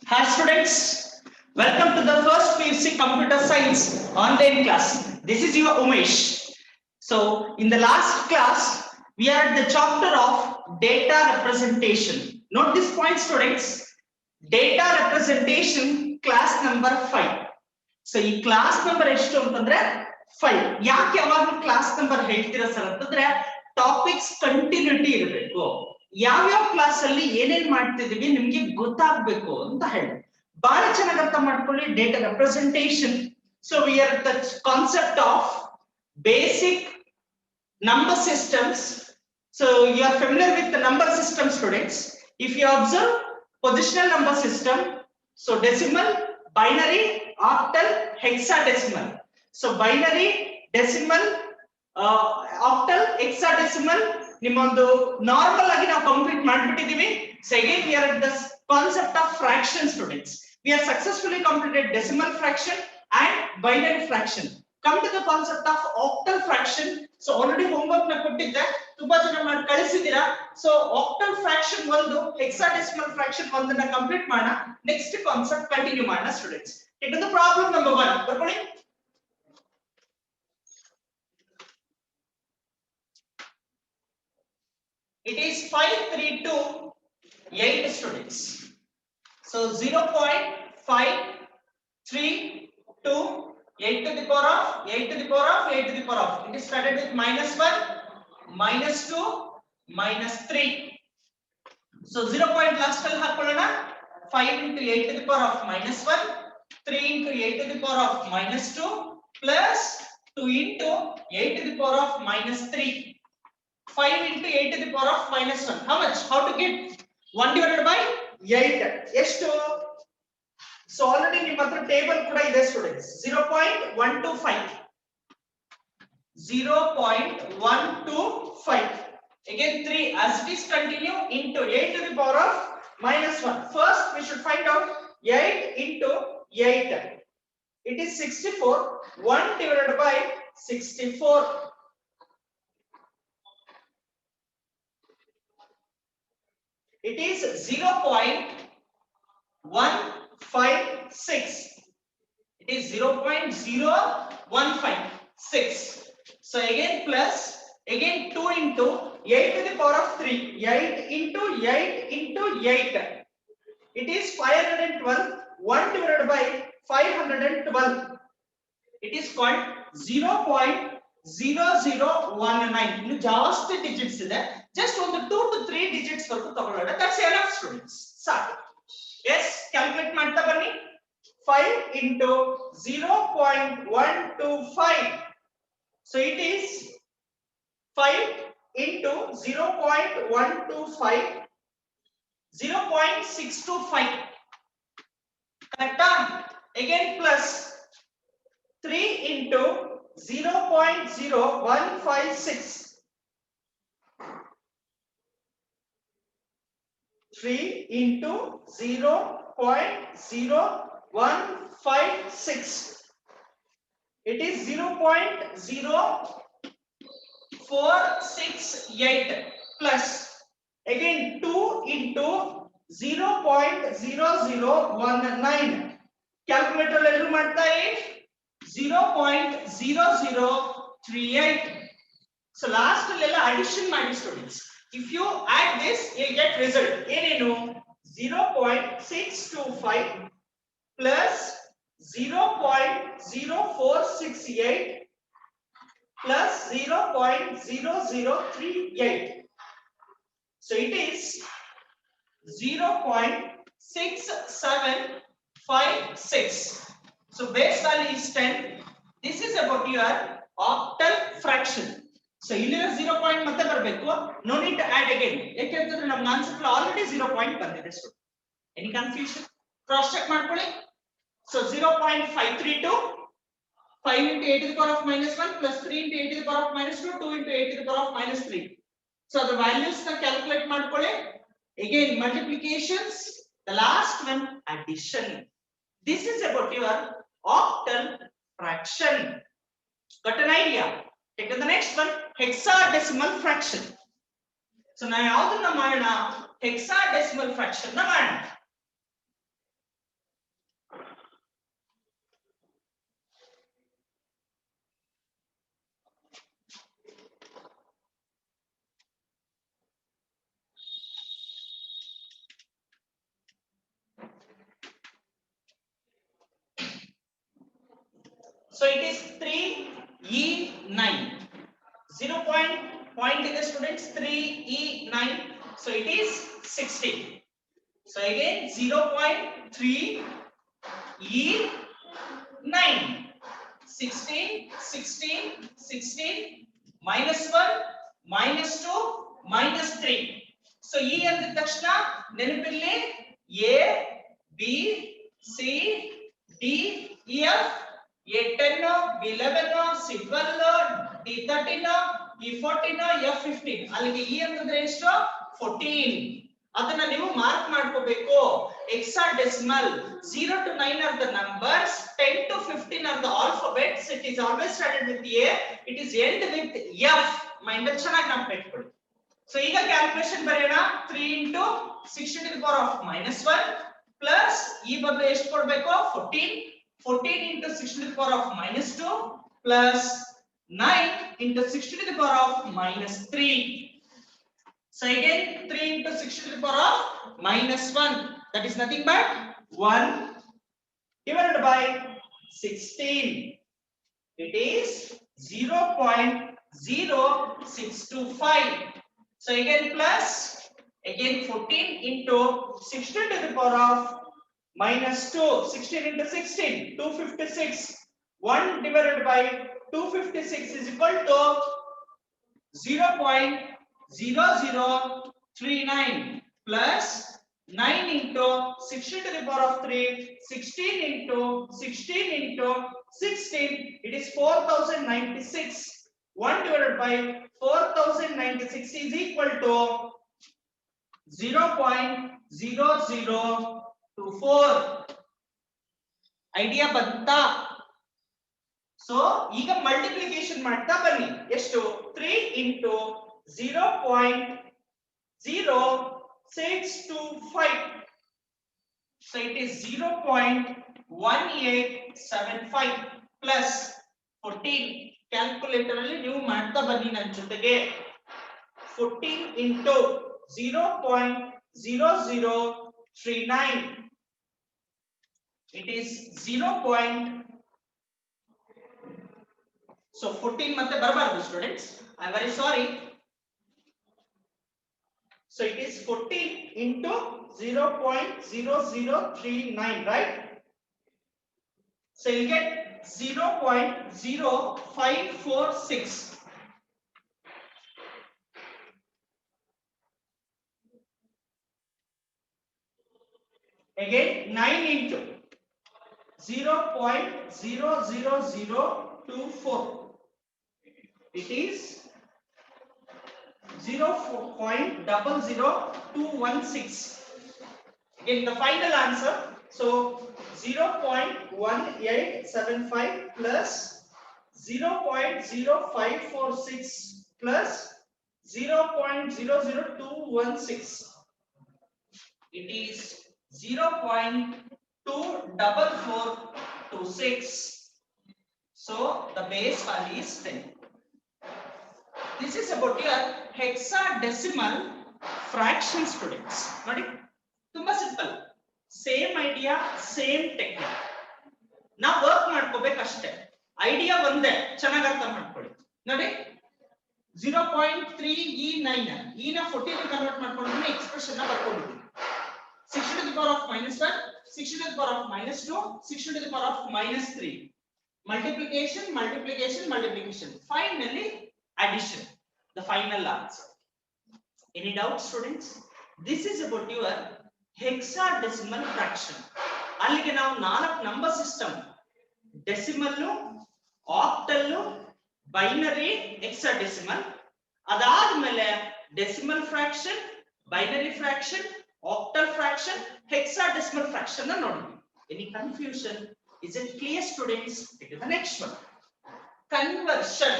Hi students, welcome to the first PUC Computer Science online class. This is your Umesh. So in the last class, we are at the chapter of data representation. Note this point students, data representation class number 5. So ಈ class number ಎಷ್ಟು ಅಂತಂದ್ರೆ 5. ಯಾಕೆ ಯಾವಾಗಲೂ class number ಹೇಳ್ತೀರಾ sir ಅಂತಂದ್ರೆ topics continuity ಇರಬೇಕು. ಯಾವ್ಯಾವ class ಅಲ್ಲಿ ಏನೇನ್ ಮಾಡ್ತಿದೀವಿ ನಿಮ್ಗೆ ಗೊತ್ತಾಗ್ಬೇಕು ಅಂತ ಹೇಳಿ ಬಹಳ ಚೆನ್ನಾಗಿ ಅರ್ಥ ಮಾಡ್ಕೊಳ್ಳಿ. Data representation. So we are the concept of basic number systems. So you are familiar with the number system students. If you observe positional number system, so decimal, binary, octal, hexadecimal. So binary, decimal, octal, hexadecimal ನಿಮ್ಮೊಂದು normal ಆಗಿ ನಾವು complete ಮಾಡ್ಬಿಟ್ಟಿದೀವಿ. So again we are at the concept of fraction students. We have successfully completed decimal fraction and binary fraction. Come to the concept of octal fraction. So already homework na ಕೊಟ್ಟಿದ್ದೆ, ತುಂಬಾ ಜನ ಮಾಡಿ ಕಳಿಸಿದೀರಾ. So octal fraction ಒಂದು, hexadecimal fraction ಒಂದನ್ನ complete ಮಾಡೋಣ. Next concept continue ಮಾಡೋಣ students. Take the problem number 1 ಬರ್ಕೊಳ್ಳಿ. It is 5328 students. So 0.532 8 to the power of 8 to the power of 8 to the power of. It is started with -1, -2, -3. So 0 point last kal hakolana 5 into 8 to the power of -1, 3 into 8 to the power of -2 plus 2 into 8 to the power of -3. 5 into 8 to the power of -1. How much? How to get 1 divided by 8? ಎಷ್ಟು? So already ನಿಮ್ಮ ಹತ್ರ table ಕೂಡ ಇದೆ students. 0.125 0.125 again 3 as it is continue into 8 to the power of -1. First we should find out 8 into 8. It is 64. 1 divided by 64. It is 0.156. It is 0.0156. So again plus, again 2 into 8 to the power of 3. 8 into 8 into 8. It is 512. 1 divided by 512. It is called 0.0019. ಇನ್ನು ಜಾಸ್ತಿ digits ಇದೆ. Just ಒಂದು 2 to 3 digits ವರೆಗೂ ತಗೊಳ್ಳೋಣ. That's enough students. ಸಾಕು. Yes, calculate ಮಾಡ್ತಾ ಬನ್ನಿ. 5 into 0.125. So it is 5 into 0.125, 0.625. Correct? Again plus 3 into 0.0156. 3 into 0.0156. It is 0.0468 plus again 2 into 0.0019. Calculator ಎಲ್ಲರೂ ಮಾಡ್ತಾ ಇರಿ. 0.0038. So last ಎಲ್ಲ addition ಮಾಡಿ students. If you add this, you'll get result. ಏನೇನು? 0.625 plus 0.0468 plus 0.0038. So it is 0.6756. So base value is 10. This is about your octal fraction. So ಇಲ್ಲಿನ 0 point ಮತ್ತೆ ಬರಬೇಕು. No need to add again. ಯಾಕೆಂದ್ರೆ ನಮ್ಮ answer already 0 point ಬಂದಿದೆ student. Any confusion? Cross check ಮಾಡ್ಕೊಳ್ಳಿ. So 0.532, 5 into 8 to the power of -1 plus 3 into 8 to the power of -2, 2 into 8 to the power of -3. So the values na calculate ಮಾಡ್ಕೊಳ್ಳಿ. Again multiplications, the last one addition. This is about your octal fraction. Got an idea? Take the next one, hexadecimal fraction. So now ಯಾವ್ದನ್ನ ಮಾಡೋಣ? Hexadecimal fraction ನ ಮಾಡೋಣ. So it is 3E9. 0 point in the students 3E9. So it is 16. So again 0.3E9. 16, 16, 16, minus 1, minus 2, minus 3. So E ಅಂದ ತಕ್ಷಣ ನೆನಪಿರಲಿ A, B, C, D, E, F, A10, B11, C12, D13, E14, F15. ಅಲ್ಲಿಗೆ E ಅಂತಂದ್ರೆ ಎಷ್ಟು 14. ಅದನ್ನ ನೀವು mark ಮಾಡ್ಕೋಬೇಕು. Hexadecimal 0 to 9 are the numbers, 10 to 15 are the alphabets. It is always started with A, it is end with F. Mind ಚೆನ್ನಾಗಿ ನೆನಪಿಟ್ಕೊಳ್ಳಿ. So ಈಗ calculation ಬರೆಯೋಣ. 3 into 16 to the power of -1 plus ಈ ಬದಲು ಎಷ್ಟು ಕೊಡಬೇಕು 14. 14 into 16 to the power of -2 plus 9 into 16 to the power of -3. So again 3 into 16 to the power of -1, that is nothing but 1 divided by 16. It is 0.0625. So again plus again 14 into 16 to the power of -2. 16 into 16 256. 1 divided by 256 is equal to 0.0039 plus 9 into 16 to the power of 3, 16 into 16 into 16, it is 4096. 1 divided by 4096 is equal to 0.0024. Idea ಬಂತಾ? So ಈಗ multiplication ಮಾಡ್ತಾ ಬನ್ನಿ. ಎಷ್ಟು 3 into 0.0625. So it is 0.1875 plus 14. Calculator ಅಲ್ಲಿ ನೀವು ಮಾಡ್ತಾ ಬನ್ನಿ ನನ್ನ ಜೊತೆಗೆ. 14 into 0.0039. It is 0. So 14 ಮತ್ತೆ ಬರಬಾರದು students. I am very sorry. So it is 14 into 0.0039, right? So you get 0.0546. Again 9 into 0.00024. It is 0.00216. Again the final answer. So 0.1875 plus 0.0546 plus 0.00216. It is 0.24426. So the base value is 10. This is about your hexadecimal fraction students. ನೋಡಿ ತುಂಬಾ simple. Same idea same technique. ನಾವು work ಮಾಡ್ಕೋಬೇಕಷ್ಟೇ. Idea ಒಂದೇ, ಚೆನ್ನಾಗಿ ಅರ್ಥ ಮಾಡ್ಕೊಳ್ಳಿ. ನೋಡಿ 0.3E9 E ನ 14 ಗೆ ಕನ್ವರ್ಟ್ ಮಾಡ್ಕೊಂಡ್ರೆ ಎಕ್ಸ್ಪ್ರೆಷನ್ ನ ಬರ್ಕೊಂಡಿದ್ದೀವಿ. 16 to the power of -1, 16 to the power of -2, 16 to the power of -3. Multiplication, multiplication, multiplication. Finally, addition. The final answer. Any doubts, students? This is about your hexadecimal fraction. ಅಲ್ಲಿಗೆ ನಾವು 4 number system, decimal, octal, binary, hexadecimal. ಅದಾದ್ಮೇಲೆ decimal fraction, binary fraction, octal fraction, hexadecimal fraction na nodi. Any confusion? Is it clear, students? Take the next one. Conversion.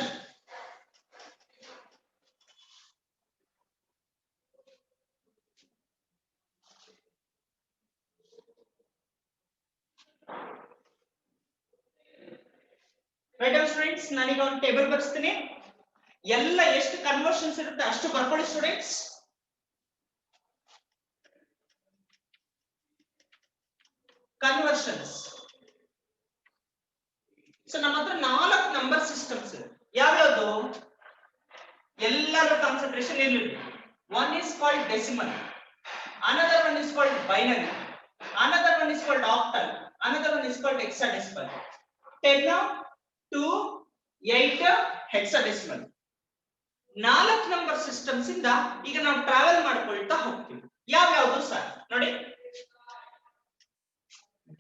Right, students, naniga on table ಬರ್ಸ್ತೀನಿ. ಎಲ್ಲ ಎಷ್ಟು conversions ಇರುತ್ತೆ ಅಷ್ಟು ಬರ್ಕೊಳ್ಳಿ students. Conversions. So ನಮ್ಮ ಹತ್ರ decimal, another one is called binary, another one is called octal, another one is called hexadecimal. 10, 2, 8 hexadecimal. 4 number systems ಇಂದ ಈಗ ನಾವು ಟ್ರಾವೆಲ್ ಮಾಡ್ಕೊಳ್ತಾ ಹೋಗ್ತೀವಿ. ಯಾವ ಯಾವುದು ಸರ್ ನೋಡಿ,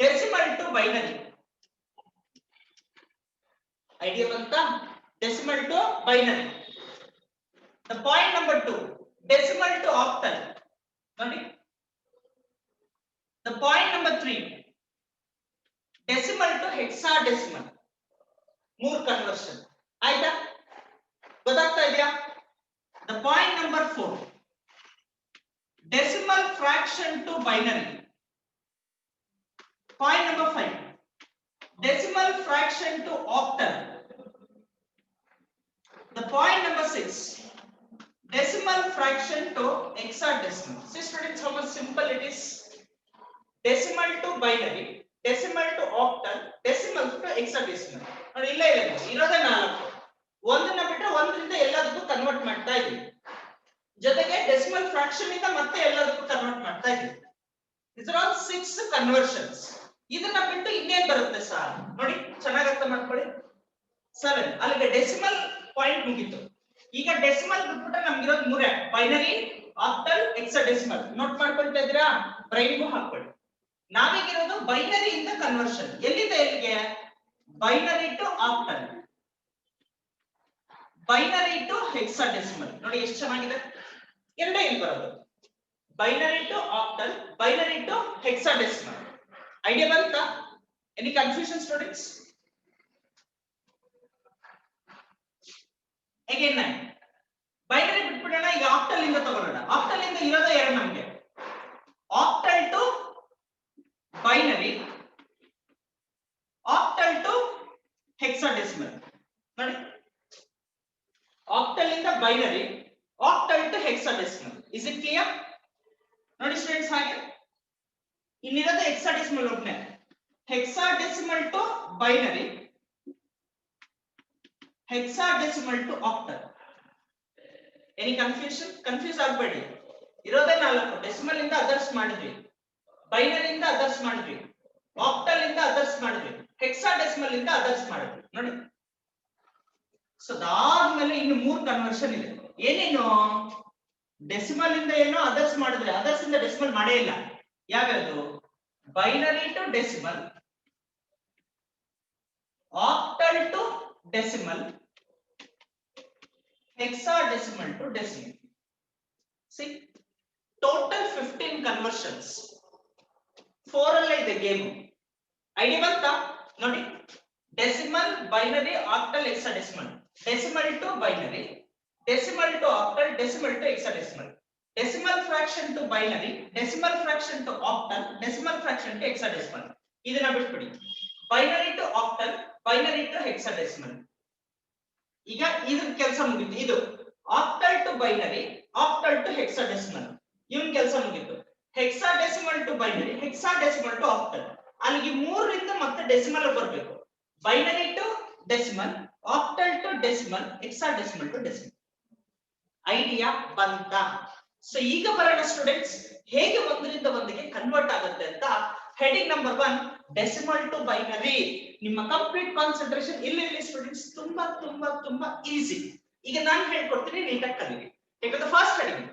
ಡೆಸಿಮಲ್ ಟು ಬೈನರಿ. ಐಡಿಯಾ ಬಂತಾ? Decimal to binary. The point number 2, decimal to octal. ನೋಡಿ. The point number 3, decimal to hexadecimal. 3 conversion. ಆಯ್ತಾ? ಗೊತ್ತಾಗ್ತಾ ಇದೆಯಾ? The point number 4, decimal fraction to binary. Point number 5, decimal fraction to octal. The point number 6, decimal fraction to hexadecimal. See students, how much simple it is. Decimal to binary, decimal to octal, decimal to hexadecimal. ನೋಡಿ ಇಲ್ಲ ಇರೋದೇ 4. ಒಂದನ್ನ ಬಿಟ್ಟರೆ ಒಂದರಿಂದ ಎಲ್ಲದಕ್ಕೂ convert ಮಾಡ್ತಾ ಇದೀವಿ. ಜೊತೆಗೆ ಡೆಸಿಮಲ್ ಫ್ರಾಕ್ಷನ್ ಇಂದ ಮತ್ತೆ ಎಲ್ಲದಕ್ಕೂ ಕನ್ವರ್ಟ್ ಮಾಡ್ತಾ ಇದೀವಿ. These are all 6 conversions. ಇದನ್ನ ಬಿಟ್ಟು ಇನ್ನೇನ್ ಬರುತ್ತೆ ಸರ್ ನೋಡಿ, ಚೆನ್ನಾಗಿ ಅರ್ಥ ಮಾಡ್ಕೊಳ್ಳಿ. 7 ಅಲ್ಲಿಗೆ ಡೆಸಿಮಲ್ ಪಾಯಿಂಟ್ ಮುಗಿತು. ಈಗ ಡೆಸಿಮಲ್ ಬಿಟ್ಬಿಟ್ರೆ ನಮ್ಗಿರೋದು 3: ಬೈನರಿ, ಆಕ್ಟಲ್, ಹೆಕ್ಸಾಡೆಸಿಮಲ್. ನೋಟ್ ಮಾಡ್ಕೊಳ್ತಾ ಇದ್ದೀರಾ? ಬ್ರೈನ್ಗೂ ಹಾಕೊಳ್ಳಿ. ನಾವೀಗಿರೋದು ಬೈನರಿ ಇಂದ ಕನ್ವರ್ಷನ್. ಎಲ್ಲಿಂದ ಎಲ್ಲಿಗೆ? Binary to octal, binary to hexadecimal. ನೋಡಿ ಎಷ್ಟು ಚೆನ್ನಾಗಿದೆ, ಎರಡೇ ಇಲ್ಲಿ ಬರೋದು. Binary to octal, binary to hexadecimal. Idea ಬಂತಾ? Any confusion students? ಅಗೇನ್ ನಾನು ಬೈನರಿ ಬಿಟ್ಬಿಡೋಣ, ಈಗ ಆಕ್ಟಲ್ ಇಂದ ತಗೊಳ್ಳೋಣ. ಆಕ್ಟಲ್ ಇಂದ ಇರೋದೇ 2 ನಮಗೆ, octal to binary, octal to hexadecimal. ನೋಡಿ, ಆಕ್ಟಲ್ ಇಂದ binary, octal to hexadecimal. Is it clear? ನೋಡಿ ಸ್ಟೂಡೆಂಟ್ಸ್, ಹಾಗೆ ಇನ್ನಿರೋದು ಹೆಕ್ಸಾಡೆಸಿಮಲ್ ಒಬ್ಬನೇ. Hexadecimal to binary, hexadecimal to octal. Any confusion? Confuse ಆಗಬೇಡಿ. ಇರೋದೇ 4. ಡೆಸಿಮಲ್ ಇಂದ ಅದರ್ಸ್ ಮಾಡಿದ್ವಿ, ಬೈನರಿ ಇಂದ ಅದರ್ಸ್ ಮಾಡಿದ್ವಿ, ಆಕ್ಟಲ್ ಇಂದ ಅದರ್ಸ್ ಮಾಡಿದ್ವಿ, ಹೆಕ್ಸಾಡೆಸಿಮಲ್ ಇಂದ ಅದರ್ಸ್ ಮಾಡಿದ್ವಿ. ನೋಡಿ, ಸೊ ಅದಾದ್ಮೇಲೆ ಇನ್ನು 3 ಕನ್ವರ್ಷನ್ ಇದೆ. ಏನೇನು? ಡೆಸಿಮಲ್ ಇಂದ ಏನೋ ಅದರ್ಸ್ ಮಾಡಿದ್ರೆ, ಅದರ್ಸ್ ಇಂದ ಡೆಸಿಮಲ್ ಮಾಡೇ ಇಲ್ಲ. ಯಾವ್ಯಾವುದು? Binary to decimal, octal to decimal, hexadecimal to decimal. See, total 15 conversions. 4 ಅಲ್ಲೇ ಇದೆ ಗೇಮ್. ಐಡಿಯಾ ಬಂತಾ? ನೋಡಿ, decimal, binary, octal, hexadecimal. Decimal to binary, decimal to octal, decimal to hexadecimal. Decimal fraction to binary, decimal fraction to octal, decimal fraction to hexadecimal. ಇದನ್ನ ಬಿಟ್ಬಿಡಿ. Binary to octal, binary to hexadecimal. ಈಗ ಇದ್ರ ಕೆಲಸ ಮುಗಿತು. ಇದು octal to binary, octal to hexadecimal. ಇವನ್ ಕೆಲಸ ಮುಗಿತು. Hexadecimal to binary, hexadecimal to octal. ಅಲ್ಲಿಗೆ 3 ರಿಂದ ಮತ್ತೆ ಡೆಸಿಮಲ್ ಬರಬೇಕು. Binary to decimal, octal to decimal, hexadecimal to decimal. Idea ಬಂತಾ? ಸೊ ಈಗ ಬರೋಣ ಸ್ಟೂಡೆಂಟ್ಸ್, ಹೇಗೆ ಒಂದರಿಂದ ಒಂದಿಗೆ ಕನ್ವರ್ಟ್ ಆಗುತ್ತೆ ಅಂತ. Heading number 1, decimal to binary. ನಿಮ್ಮ ಕಂಪ್ಲೀಟ್ ಕಾನ್ಸಂಟ್ರೇಷನ್ ಇಲ್ಲಿ ಸ್ಟೂಡೆಂಟ್ಸ್. ತುಂಬಾ ತುಂಬಾ ತುಂಬಾ ಈಸಿ. ಈಗ ನಾನು ಹೇಳ್ಕೊಡ್ತೀನಿ, ನೀಟಾಗಿ ಕಲೀರಿ. Take the first heading.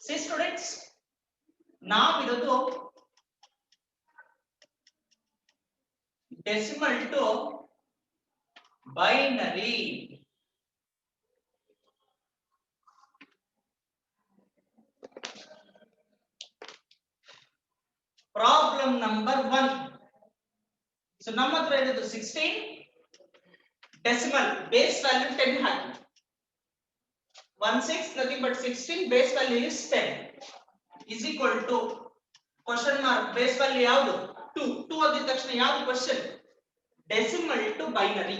See students, ನಾವಿರೋದು decimal to binary. Problem number 1. So ನಮ್ಮ ಹತ್ರ ಇರೋದು 16, decimal base value 10 hockey. 16 nothing but 16, base value is 10, is equal to question mark base value ಯಾವುದು? 2 ಅಂದಿದ ತಕ್ಷಣ ಯಾವುದು question? Decimal to binary.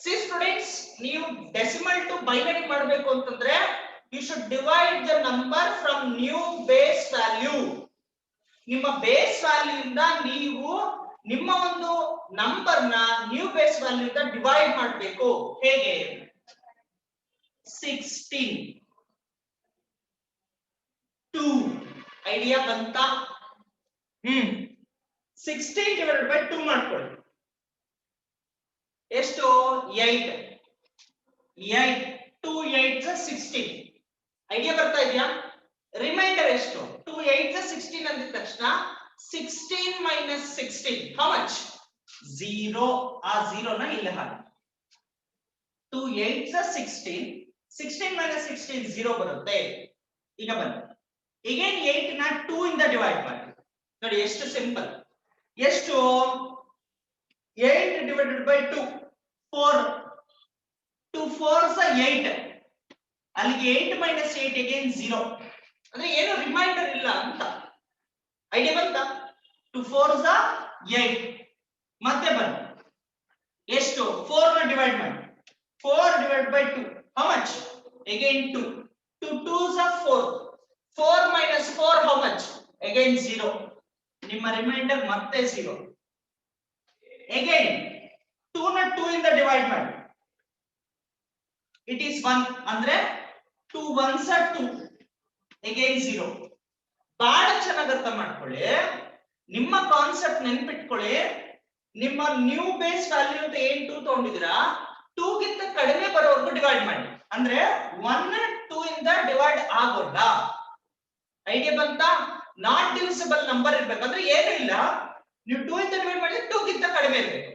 See students, ನೀವು decimal to binary ಮಾಡಬೇಕು ಅಂತಂದ್ರೆ you should divide the number from new base value. ನಿಮ್ಮ base value ಇಂದ ನೀವು ನಿಮ್ಮ ಒಂದು ನಂಬರ್ ನ ನ್ಯೂ ಬೇಸ್ ವ್ಯಾಲ್ಯೂ ಇಂದ ಡಿವೈಡ್ ಮಾಡಬೇಕು. ಹೇಗೆ? 16 2 ಐಡಿಯಾ ಬಂತಾ? 16 divided by 2 ಮಾಡ್ಕೊಳ್ಳಿ. ಎಷ್ಟು? 8. 8 2 8 16. ಐಡಿಯಾ ಬರ್ತಾ ಇದೆಯಾ? ರಿಮೈಂಡರ್ ಎಷ್ಟು? 2 8 16 ಅಂದಿದ ತಕ್ಷಣ 16 minus 16 how much? 0. ಆ 0 ನ ಇಲ್ಲಿ ಹಾಕಿ. 2 8 16 16 minus 16 0 ಬರುತ್ತೆ. ಈಗ ಬನ್ನಿ again 8 ನ 2 ಇಂದ ಡಿವೈಡ್ ಮಾಡಿ. ನೋಡಿ ಎಷ್ಟು ಸಿಂಪಲ್. ಎಷ್ಟು? 8 divided by 2 4. 2 4s 8. ಅಲ್ಲಿಗೆ 8 minus 8 again 0. ಅಂದ್ರೆ ಏನು ರಿಮೈಂಡರ್ ಇಲ್ಲ ಅಂತ. ಐಡಿಯಾ ಬಂತಾ? 2 4s 8. ಮತ್ತೆ ಬನ್ನಿ ಎಷ್ಟು? 4 ನ ಡಿವೈಡ್ ಮಾಡಿ. 4 divided by 2 how much? Again 2. 2 2s 4. 4 minus 4 how much? Again 0. ನಿಮ್ಮ ರಿಮೈಂಡರ್ ಮತ್ತೆ 0. Again 2 ನ 2 ಇಂದ ಡಿವೈಡ್ ಮಾಡಿ. It is 1 ಅಂದ್ರೆ 2 1s 2. Again 0. ಬಹಳ ಚೆನ್ನಾಗಿ ಅರ್ಥ ಮಾಡ್ಕೊಳ್ಳಿ. ನಿಮ್ಮ ಕಾನ್ಸೆಪ್ಟ್ ನೆನಪಿಟ್ಕೊಳ್ಳಿ. ನಿಮ್ಮ ನ್ಯೂ ಬೇಸ್ ವ್ಯಾಲ್ಯೂ ಅಂತ ಏನು 2 ತಗೊಂಡಿದ್ದೀರಾ 2 ಗಿಂತ ಕಡಿಮೆ ಬರೋವರೆಗೂ ಡಿವೈಡ್ ಮಾಡಿ. ಅಂದ್ರೆ 1 2 ಇಂದ ಡಿವೈಡ್ ಆಗೋಲ್ಲ. ಐಡಿಯಾ ಬಂತಾ? ನಾಟ್ ಡಿವಿಸಿಬಲ್ ನಂಬರ್ ಇರಬೇಕು. ಅಂದ್ರೆ ಏನು ಇಲ್ಲ, ನೀವು 2 ಇಂದ ಡಿವೈಡ್ ಮಾಡಿದ್ರೆ 2 ಗಿಂತ ಕಡಿಮೆ ಇರಬೇಕು.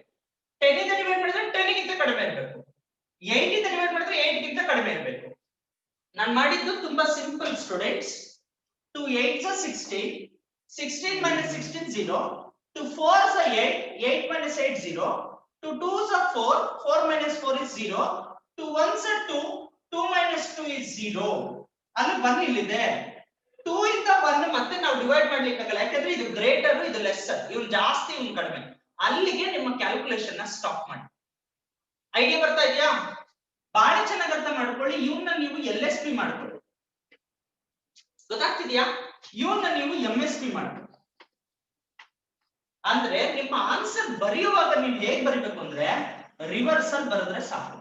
10 ಇಂದ ಡಿವೈಡ್ ಮಾಡಿದ್ರೆ 10 ಗಿಂತ ಕಡಿಮೆ ಇರಬೇಕು. 8 ಇಂದ ಡಿವೈಡ್ ಮಾಡಿದ್ರೆ 8 ಗಿಂತ ಕಡಿಮೆ ಇರಬೇಕು. ನಾನು ಮಾಡಿದ್ದು ತುಂಬಾ simple students. 2 8s 16. 16 minus 16 0. 2 4s 8. 8 minus 8 0. 2 2s 4. 4 minus 4 is 0. 2 1s 2. 2 minus 2 is 0. ಅಲ್ಲಿ 1 ಇಲ್ಲಿದೆ. 2 ಇಂದ 1 ಮತ್ತೆ ನಾವು ಡಿವೈಡ್ ಮಾಡ್ಲಿಕ್ಕೆ ಆಗಲ್ಲ. ಯಾಕಂದ್ರೆ ಇದು ಗ್ರೇಟರ್ ಇದು ಲೆಸ್ಸರ್. ಇವನು ಜಾಸ್ತಿ ಇವನು ಕಡಿಮೆ. ಅಲ್ಲಿಗೆ ನಿಮ್ಮ ಕ್ಯಾಲ್ಕುಲೇಷನ್ ನ ಸ್ಟಾಪ್ ಮಾಡಿ. ಐಡಿಯಾ ಬರ್ತಾ ಇದೆಯಾ? ಬಹಳ ಚೆನ್ನಾಗಿ ಅರ್ಥ ಮಾಡ್ಕೊಳ್ಳಿ. ಇವನ್ನ ನೀವು LSP ಮಾಡ್ಕೊಳ್ಳಿ. ಗೊತ್ತಾಗ್ತಿದ್ಯಾ? ಇವನ್ನ ನೀವು MSP ಮಾಡ್ಕೊಳ್ಳಿ. ಅಂದ್ರೆ ನಿಮ್ಮ ಆನ್ಸರ್ ಬರೆಯುವಾಗ ನೀವು ಹೇಗೆ ಬರೀಬೇಕು ಅಂದ್ರೆ ರಿವರ್ಸಲ್ ಬರೆದ್ರೆ ಸಾಕು.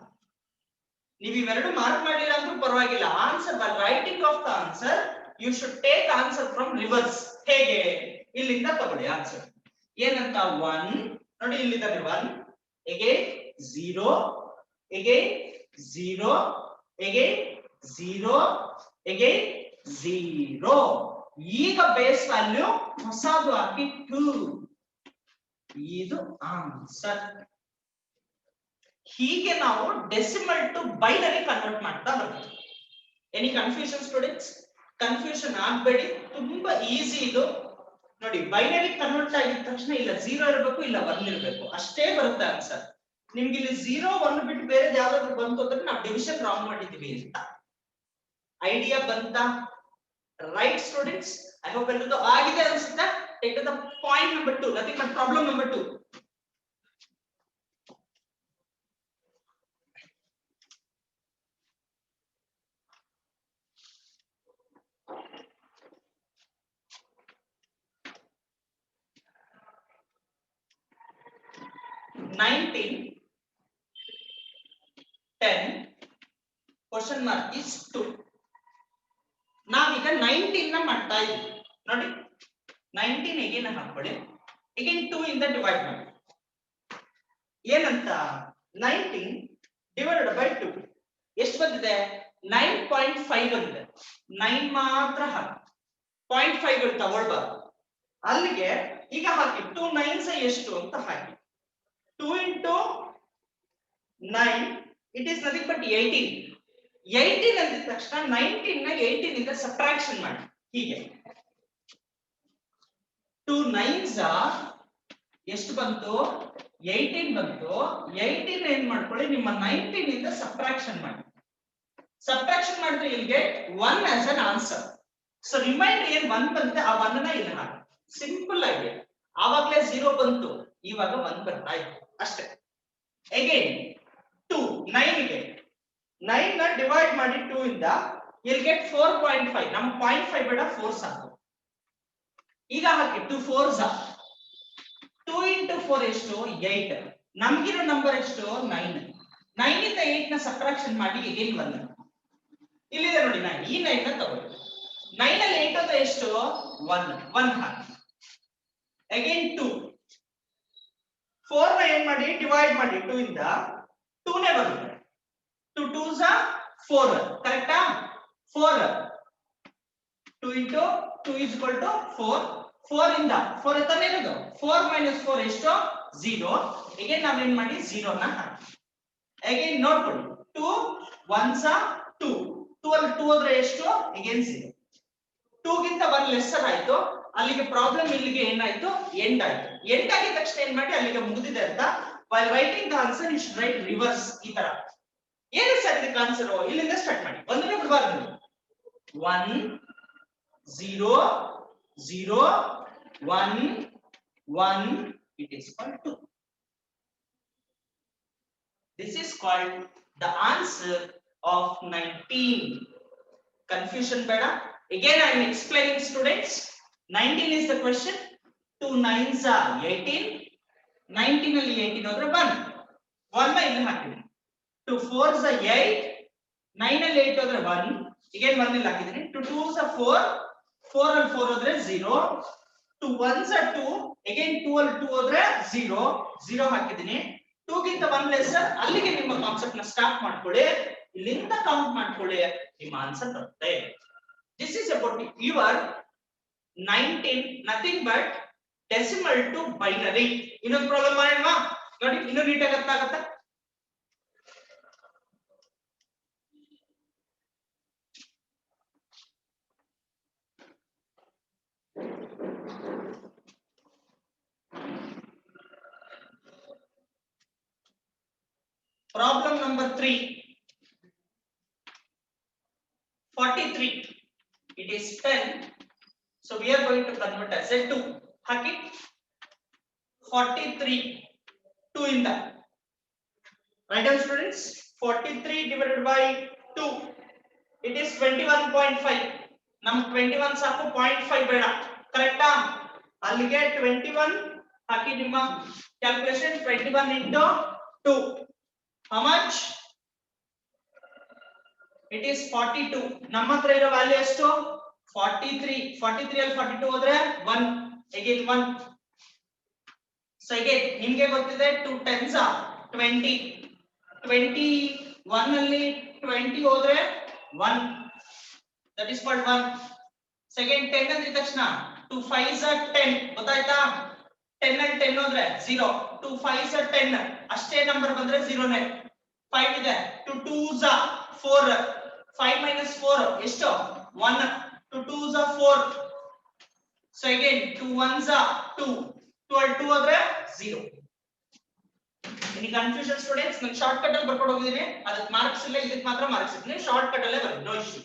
ನೀವು ಇವೆರಡು ಮಾರ್ಕ್ ಮಾಡಲಿಲ್ಲ ಅಂದ್ರೂ ಪರವಾಗಿಲ್ಲ. Answer by writing of the answer you should take answer from reverse. ಹೇಗೆ? ಇಲ್ಲಿಂದ ತಗೊಳ್ಳಿ ಆನ್ಸರ್. ಏನಂತ? 1 ನೋಡಿ ಇಲ್ಲಿದ್ದಾರೆ 1 again 0 again 0 again 0 again 0. ಈಗ ಬೇಸ್ ವ್ಯಾಲ್ಯೂ ಹೊಸದು ಹಾಕಿ 2. ಇದು ಆನ್ಸರ್. ಹೀಗೆ ನಾವು ಡೆಸಿಮಲ್ ಟು ಬೈನರಿ ಕನ್ವರ್ಟ್ ಮಾಡ್ತಾ ಬರ್ತೀವಿ. Any confusion students? ಕನ್ಫ್ಯೂಷನ್ ಆಗಬೇಡಿ, ತುಂಬಾ ಈಸಿ ಇದು. ನೋಡಿ ಬೈನರಿ ಕನ್ವರ್ಟ್ ಆಗಿದ ತಕ್ಷಣ ಇಲ್ಲ 0 ಇರಬೇಕು ಇಲ್ಲ 1 ಇರಬೇಕು, ಅಷ್ಟೇ ಬರುತ್ತೆ ಆನ್ಸರ್. ನಿಮ್ಗೆ ಇಲ್ಲಿ 0 1 ಬಿಟ್ಟು ಬೇರೆ ಯಾವ್ದಾದ್ರು ಬಂತು ಅಂದ್ರೆ ನಾವು ಡಿವಿಷನ್ ರಾಂಗ್ ಮಾಡಿದೀವಿ ಅಂತ. ಐಡಿಯಾ ಬಂತಾ? ರೈಟ್ ಸ್ಟೂಡೆಂಟ್ಸ್, ಐ ಹೋಪ್ ಎಲ್ಲರೂ ಆಗಿದೆ ಅನ್ಸುತ್ತೆ. Take the point number 2, nothing but problem number 2. question mark is 2. ನಾವೀಗ 19 ನ ಮಾಡ್ತಾ ಇದ್ದೀವಿ. ನೋಡಿ 19 again ಹಾಕೊಳ್ಳಿ. again 2 ಇಂದ ಡಿವೈಡ್ ಮಾಡಿ. ಏನಂತ? 19 divided by 2 ಎಷ್ಟು ಬಂದಿದೆ? 9.5 ಬಂದಿದೆ. 9 ಮಾತ್ರ ಹಾಕಿ, 0.5 ತಗೊಳ್ಬಾರ್ದು. ಅಲ್ಲಿಗೆ ಈಗ ಹಾಕಿ 2 9s ಎಷ್ಟು ಅಂತ ಹಾಕಿ. 2 into 9 it is nothing but 18. 18 ಅಂದ ತಕ್ಷಣ 19 ನ 18 ಇಂದ ಸಬ್ಟ್ರಾಕ್ಷನ್ ಮಾಡಿ. ಹೀಗೆ 2 9s ಎಷ್ಟು ಬಂತು? 18 ಬಂತು. 18 ಏನ್ ಮಾಡ್ಕೊಳ್ಳಿ, ನಿಮ್ಮ 19 ಇಂದ ಸಬ್ಟ್ರಾಕ್ಷನ್ ಮಾಡಿ. ಸಬ್ಟ್ರಾಕ್ಷನ್ ಮಾಡಿದ್ರೆ ಇಲ್ಲಿಗೆ 1 as an answer. So remainder ಏನ್ 1 ಬಂತೆ ಆ 1 ನ ಇಲ್ಲಿ ಹಾಕಿ. ಸಿಂಪಲ್ ಆಗಿ ಆವಾಗಲೇ 0 ಬಂತು, ಇವಾಗ 1 ಬರ್ತಾ ಇತ್ತು ಅಷ್ಟೇ. ಅಗೇನ್ 2 9 ಗೆ 9 ನ ಡಿವೈಡ್ ಮಾಡಿ 2 ಇಂದ you'll get 4.5 ನಮ್ 0.5 ಬೇಡ 4 ಸಾಕು ಈಗ ಹಾಕಿ 2 4s 2 into 4 ಎಷ್ಟು 8 ನಮಗಿರೋ ನಂಬರ್ ಎಷ್ಟು 9 9 ಇಂದ 8 ನ ಸಬ್ಟ್ರಾಕ್ಷನ್ ಮಾಡಿ again 1 ಇಲ್ಲಿದೆ ನೋಡಿ 9 ಈ 9 ನ ತಗೊಳ್ಳಿ 9 ಅಲ್ಲಿ 8 ಅಂದ್ರೆ ಎಷ್ಟು 1 ಹಾಕಿ again 2 4 ನ ಏನ್ ಮಾಡಿ ಡಿವೈಡ್ ಮಾಡಿ 2 ಇಂದ 2 ನೇ ಬರುತ್ತೆ 2 2s 4 ಕರೆಕ್ಟಾ 4 2 into 2 is equal to 4 4 ಇಂದ 4 ತಾನೇ ಇರೋದು 4 minus 4 ಎಷ್ಟು 0 again ನಾವು ಏನ್ ಮಾಡಿ 0 ನ ಹಾಕಿ again ನೋಡ್ಕೊಳ್ಳಿ 2 1s 2 2 ಅಲ್ಲಿ 2 ಅಂದ್ರೆ ಎಷ್ಟು again 0 2 ಗಿಂತ 1 ಲೆಸ್ಸರ್ ಆಯ್ತು ಅಲ್ಲಿಗೆ ಪ್ರಾಬ್ಲಮ್ ಇಲ್ಲಿಗೆ ಏನಾಯ್ತು ಎಂಡ್ ಆಯ್ತು ಎಂಡ್ ಆಗಿದ ತಕ್ಷಣ ಏನ್ ಮಾಡಿ ಅಲ್ಲಿಗೆ ಮುಗಿದಿದೆ ಅಂತ while writing the answer you should write reverse ಈ ತರ ಏನು ಸರ್ ಇದಕ್ಕೆ ಆನ್ಸರ್ ಇಲ್ಲಿಂದ ಸ್ಟಾರ್ಟ್ ಮಾಡಿ ಒಂದನೇ ಬಿಡಬಾರ್ದು 1 0 0 1 1 it is called 2 this is called the answer of 19 confusion beda again I am explaining students 19 is the question 2 9s are 18 19 ಅಲ್ಲಿ 18 ಹೋದ್ರೆ 1 ನ ಇಲ್ಲಿ ಹಾಕಿದ್ದೀನಿ 2 4s are 8 9 ಅಲ್ಲಿ 8 ಹೋದ್ರೆ 1 again 1 ಇಲ್ಲಿ ಹಾಕಿದ್ದೀನಿ 2 2s are 4 4 ಅಲ್ಲಿ 4 ಹೋದ್ರೆ 0 2 1s are 2 again 2 ಅಲ್ಲಿ 2 ಹೋದ್ರೆ 0 0 ಹಾಕಿದ್ದೀನಿ 2 ಗಿಂತ 1 ಲೆಸ್ ಅಲ್ಲಿಗೆ ನಿಮ್ಮ ಕಾನ್ಸೆಪ್ಟ್ ನ ಸ್ಟಾರ್ಟ್ ಮಾಡ್ಕೊಳ್ಳಿ ಇಲ್ಲಿಂದ ಕೌಂಟ್ ಮಾಡ್ಕೊಳ್ಳಿ ನಿಮ್ಮ ಆನ್ಸರ್ ಬರುತ್ತೆ this is about your 19 nothing but decimal to binary ಇನ್ನೊಂದು ಪ್ರಾಬ್ಲಮ್ ಮಾಡೋಣ ನೋಡಿ ಇನ್ನೂ ನೀಟಾಗಿ ಅರ್ಥ ಆಗುತ್ತೆ problem number 3 43 it is 10 so we are going to convert as a 2 haki 43 2 in the right down students 43 divided by 2 it is 21.5 nam 21 saku 0.5 beda correct ah allige 21 haki nimma calculation 21 into 2 how much it is 42 ನಮ್ಮ ಹತ್ರ ಇರೋ value ಎಷ್ಟು 43 43 ಅಲ್ಲಿ 42 ಹೋದ್ರೆ 1 again 1 so again ನಿಮಗೆ ಗೊತ್ತಿದೆ 2 10s 20 21 ಅಲ್ಲಿ 20 ಹೋದ್ರೆ 1 that is called 1 second 10 ಅಂದ ತಕ್ಷಣ 2 5s 10 ಗೊತ್ತಾಯ್ತಾ 10 ಅಲ್ಲಿ 10 ಹೋದ್ರೆ 0 2 5s 10 ಅಷ್ಟೇ ನಂಬರ್ ಬಂದ್ರೆ 0 ನೇ 5 ಇದೆ 2 2s 4 5 minus 4 ಎಷ್ಟು 1 2 2s 4 so again 2 1s 2 12 2 ಹೋದ್ರೆ 0 any confusion students ನಾನು ಶಾರ್ಟ್ ಕಟ್ ಅಲ್ಲಿ ಬರ್ಕೊಂಡು ಹೋಗಿದ್ದೀನಿ ಅದಕ್ಕೆ ಮಾರ್ಕ್ಸ್ ಇಲ್ಲ ಇದಕ್ಕೆ ಮಾತ್ರ ಮಾರ್ಕ್ಸ್ ಇದೆ ನೀವು ಶಾರ್ಟ್ ಕಟ್ ಅಲ್ಲೇ ಬನ್ನಿ ನೋ ಇಶ್ಯೂ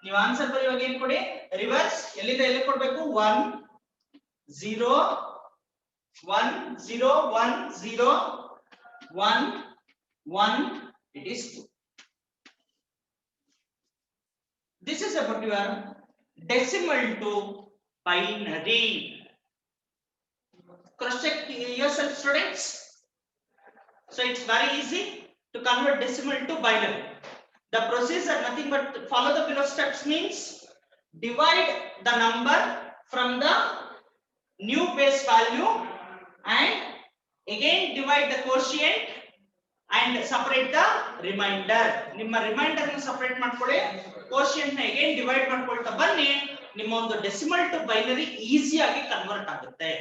ನೀವು ಆನ್ಸರ್ ಬರೆಯುವಾಗ ಏನು ಕೊಡಿ ರಿವರ್ಸ್ ಎಲ್ಲಿಂದ ಎಲ್ಲಿ ಕೊಡಬೇಕು 1 0 1 0 1 0 1 1 it is 2 this is about your decimal to binary cross check yourself students so it's very easy to convert decimal to binary the procedure nothing but follow the below steps means divide the number from the new base value and again divide the quotient and separate the remainder ನಿಮ್ಮ reminder ನ separate ಮಾಡ್ಕೊಳ್ಳಿ quotient ನ again divide ಮಾಡ್ಕೊಳ್ತಾ ಬನ್ನಿ ನಿಮ್ಮ ಒಂದು decimal to binary easy ಆಗಿ convert ಆಗುತ್ತೆ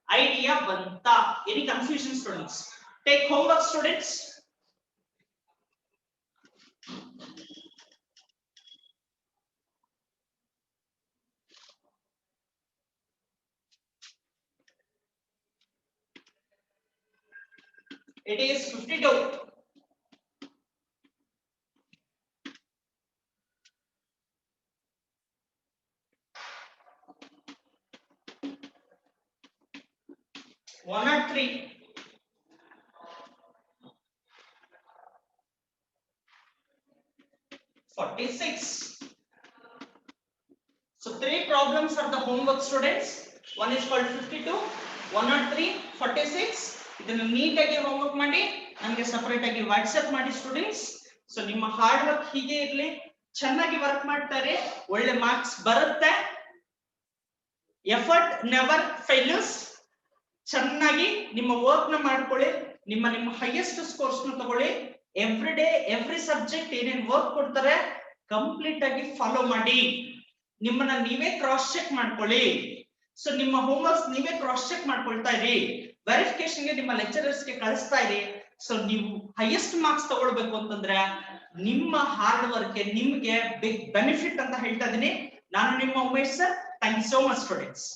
ಐಡಿಯಾ ಬಂತಾ any confusion students take homework students it is 52 103 So 3 problems are the homework students. One is called 52, 103, 46. ಇದನ್ನು ನೀಟಾಗಿ ಹೋಮ್ವರ್ಕ್ ಮಾಡಿ ನನಗೆ ಸಪರೇಟ್ ಆಗಿ ವಾಟ್ಸ್ಆಪ್ ಮಾಡಿ ಸ್ಟೂಡೆಂಟ್ಸ್. ಸೊ ನಿಮ್ಮ ಹಾರ್ಡ್ ವರ್ಕ್ ಹೀಗೆ ಇರಲಿ, ಚೆನ್ನಾಗಿ ವರ್ಕ್ ಮಾಡ್ತಾರೆ, ಒಳ್ಳೆ ಮಾರ್ಕ್ಸ್ ಬರುತ್ತೆ. Effort never failures. ಚೆನ್ನಾಗಿ ನಿಮ್ಮ ವರ್ಕ್ ನ ಮಾಡ್ಕೊಳ್ಳಿ, ನಿಮ್ಮ ಹೈಯೆಸ್ಟ್ ಸ್ಕೋರ್ಸ್ ನ ತಗೊಳ್ಳಿ. ಎವ್ರಿ ಡೇ ಎವ್ರಿ ಸಬ್ಜೆಕ್ಟ್ ಏನೇನ್ ವರ್ಕ್ ಕೊಡ್ತಾರೆ ಕಂಪ್ಲೀಟ್ ಆಗಿ ಫಾಲೋ ಮಾಡಿ. ನಿಮ್ಮನ್ನ ನೀವೇ ಕ್ರಾಸ್ ಚೆಕ್ ಮಾಡ್ಕೊಳ್ಳಿ. ಸೊ ನಿಮ್ಮ ಹೋಮ್ವರ್ಕ್ಸ್ ನೀವೇ ಕ್ರಾಸ್ ಚೆಕ್ ಮಾಡ್ಕೊಳ್ತಾ ಇರಿ, ವೆರಿಫಿಕೇಶನ್ ಗೆ ನಿಮ್ಮ ಲೆಕ್ಚರರ್ಸ್ ಗೆ ಕಳಿಸ್ತಾ ಇರಿ. ಸೊ ನೀವು ಹೈಯೆಸ್ಟ್ ಮಾರ್ಕ್ಸ್ ತಗೊಳ್ಬೇಕು ಅಂತಂದ್ರೆ ನಿಮ್ಮ ಹಾರ್ಡ್ ವರ್ಕ್ ನಿಮ್ಗೆ ಬಿಗ್ ಬೆನಿಫಿಟ್ ಅಂತ ಹೇಳ್ತಾ ಇದೀನಿ. ನಾನು ನಿಮ್ಮ Umesh sir. Thank you so much students.